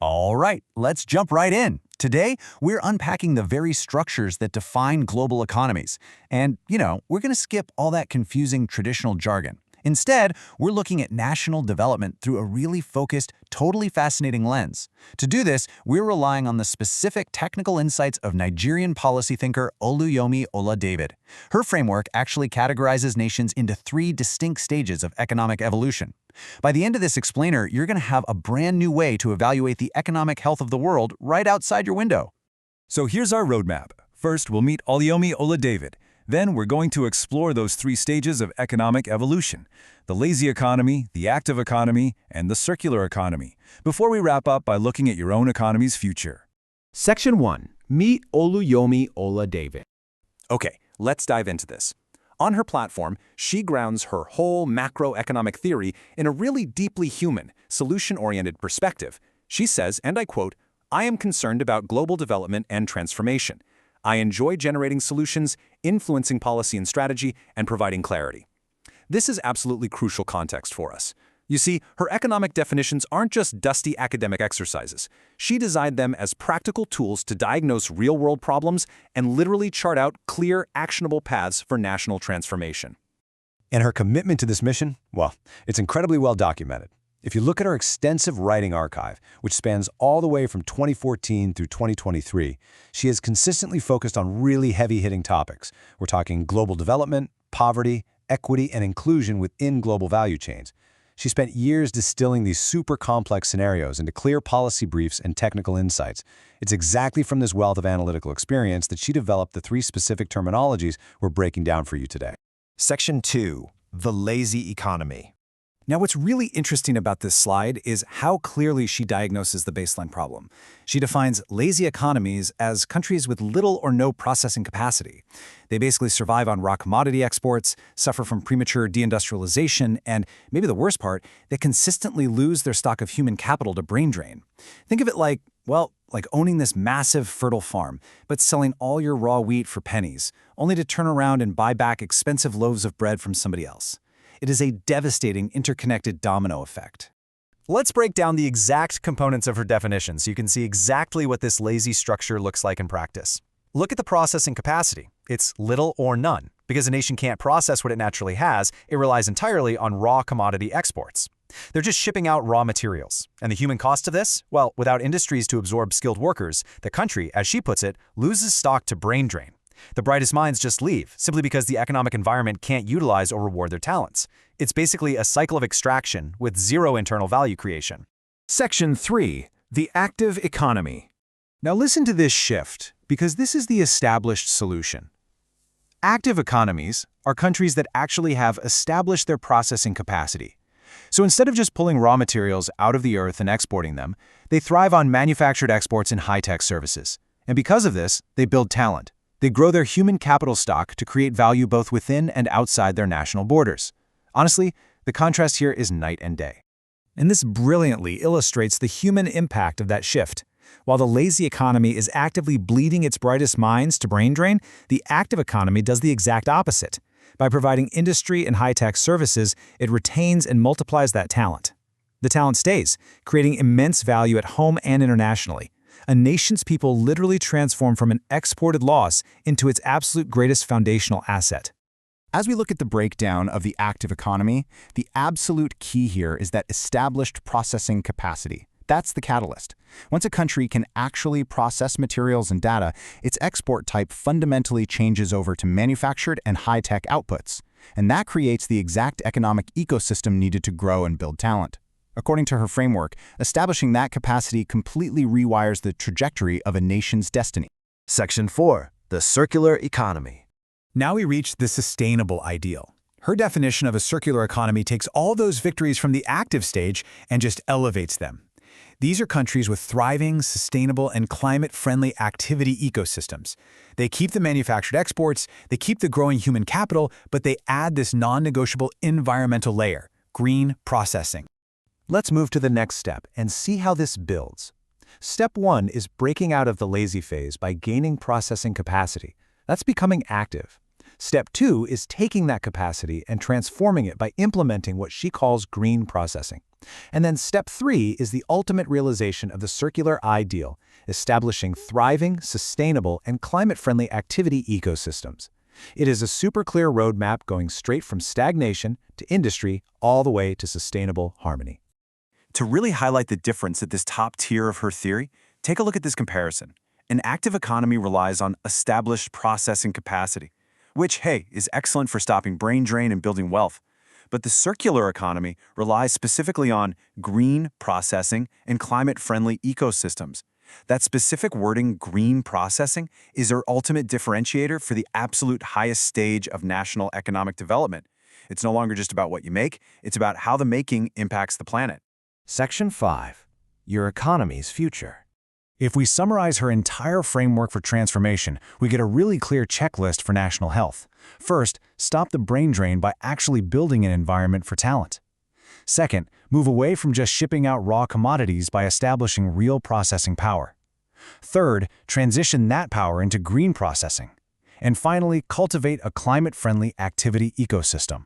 All right, let's jump right in. Today, we're unpacking the very structures that define global economies. And, we're going to skip all that confusing traditional jargon. Instead, we're looking at national development through a really focused, totally fascinating lens. To do this, we're relying on the specific technical insights of Nigerian policy thinker Oluyomi Ola-David. Her framework actually categorizes nations into three distinct stages of economic evolution. By the end of this explainer, you're going to have a brand new way to evaluate the economic health of the world right outside your window. So here's our roadmap. First, we'll meet Oluyomi Ola-David. Then we're going to explore those three stages of economic evolution: the lazy economy, the active economy, and the circular economy, before we wrap up by looking at your own economy's future. Section 1. Meet Oluyomi Ola-David. Okay, let's dive into this. On her platform, she grounds her whole macroeconomic theory in a really deeply human, solution-oriented perspective. She says, and I quote, "I am concerned about global development and transformation. I enjoy generating solutions, influencing policy and strategy, and providing clarity." This is absolutely crucial context for us. You see, her economic definitions aren't just dusty academic exercises. She designed them as practical tools to diagnose real-world problems and literally chart out clear, actionable paths for national transformation. And her commitment to this mission, well, it's incredibly well documented. If you look at her extensive writing archive, which spans all the way from 2014 through 2023, she has consistently focused on really heavy-hitting topics. We're talking global development, poverty, equity, and inclusion within global value chains. She spent years distilling these super complex scenarios into clear policy briefs and technical insights. It's exactly from this wealth of analytical experience that she developed the three specific terminologies we're breaking down for you today. Section 2. The lazy economy. Now, what's really interesting about this slide is how clearly she diagnoses the baseline problem. She defines lazy economies as countries with little or no processing capacity. They basically survive on raw commodity exports, suffer from premature deindustrialization, and maybe the worst part, they consistently lose their stock of human capital to brain drain. Think of it like owning this massive fertile farm, but selling all your raw wheat for pennies, only to turn around and buy back expensive loaves of bread from somebody else. It is a devastating interconnected domino effect. Let's break down the exact components of her definition so you can see exactly what this lazy structure looks like in practice. Look at the processing capacity. It's little or none. Because a nation can't process what it naturally has, it relies entirely on raw commodity exports. They're just shipping out raw materials. And the human cost of this? Well, without industries to absorb skilled workers, the country, as she puts it, loses stock to brain drain. The brightest minds just leave, simply because the economic environment can't utilize or reward their talents. It's basically a cycle of extraction with zero internal value creation. Section 3. The active economy. Now listen to this shift, because this is the established solution. Active economies are countries that actually have established their processing capacity. So instead of just pulling raw materials out of the earth and exporting them, they thrive on manufactured exports and high-tech services. And because of this, they build talent. They grow their human capital stock to create value both within and outside their national borders. Honestly, the contrast here is night and day. And this brilliantly illustrates the human impact of that shift. While the lazy economy is actively bleeding its brightest minds to brain drain, the active economy does the exact opposite. By providing industry and high-tech services, it retains and multiplies that talent. The talent stays, creating immense value at home and internationally. A nation's people literally transform from an exported loss into its absolute greatest foundational asset. As we look at the breakdown of the active economy, the absolute key here is that established processing capacity. That's the catalyst. Once a country can actually process materials and data, its export type fundamentally changes over to manufactured and high-tech outputs. And that creates the exact economic ecosystem needed to grow and build talent. According to her framework, establishing that capacity completely rewires the trajectory of a nation's destiny. Section 4. The circular economy. Now we reach the sustainable ideal. Her definition of a circular economy takes all those victories from the active stage and just elevates them. These are countries with thriving, sustainable, and climate-friendly activity ecosystems. They keep the manufactured exports, they keep the growing human capital, but they add this non-negotiable environmental layer, green processing. Let's move to the next step and see how this builds. Step 1 is breaking out of the lazy phase by gaining processing capacity. That's becoming active. Step 2 is taking that capacity and transforming it by implementing what she calls green processing. And then Step 3 is the ultimate realization of the circular ideal, establishing thriving, sustainable, and climate-friendly activity ecosystems. It is a super clear roadmap going straight from stagnation to industry all the way to sustainable harmony. To really highlight the difference at this top tier of her theory, take a look at this comparison. An active economy relies on established processing capacity, which, hey, is excellent for stopping brain drain and building wealth. But the circular economy relies specifically on green processing and climate-friendly ecosystems. That specific wording, green processing, is our ultimate differentiator for the absolute highest stage of national economic development. It's no longer just about what you make, it's about how the making impacts the planet. Section 5. Your economy's future. If we summarize her entire framework for transformation, we get a really clear checklist for national health. First, stop the brain drain by actually building an environment for talent. Second, move away from just shipping out raw commodities by establishing real processing power. Third, transition that power into green processing. And finally, cultivate a climate-friendly activity ecosystem.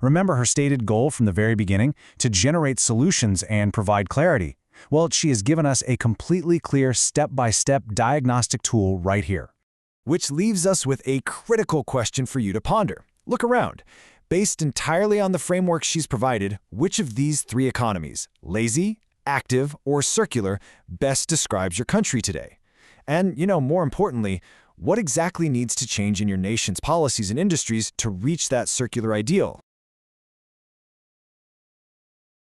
Remember her stated goal from the very beginning? To generate solutions and provide clarity. Well, she has given us a completely clear step-by-step diagnostic tool right here. Which leaves us with a critical question for you to ponder. Look around. Based entirely on the framework she's provided, which of these 3 economies, lazy, active, or circular, best describes your country today? And, more importantly, what exactly needs to change in your nation's policies and industries to reach that circular ideal?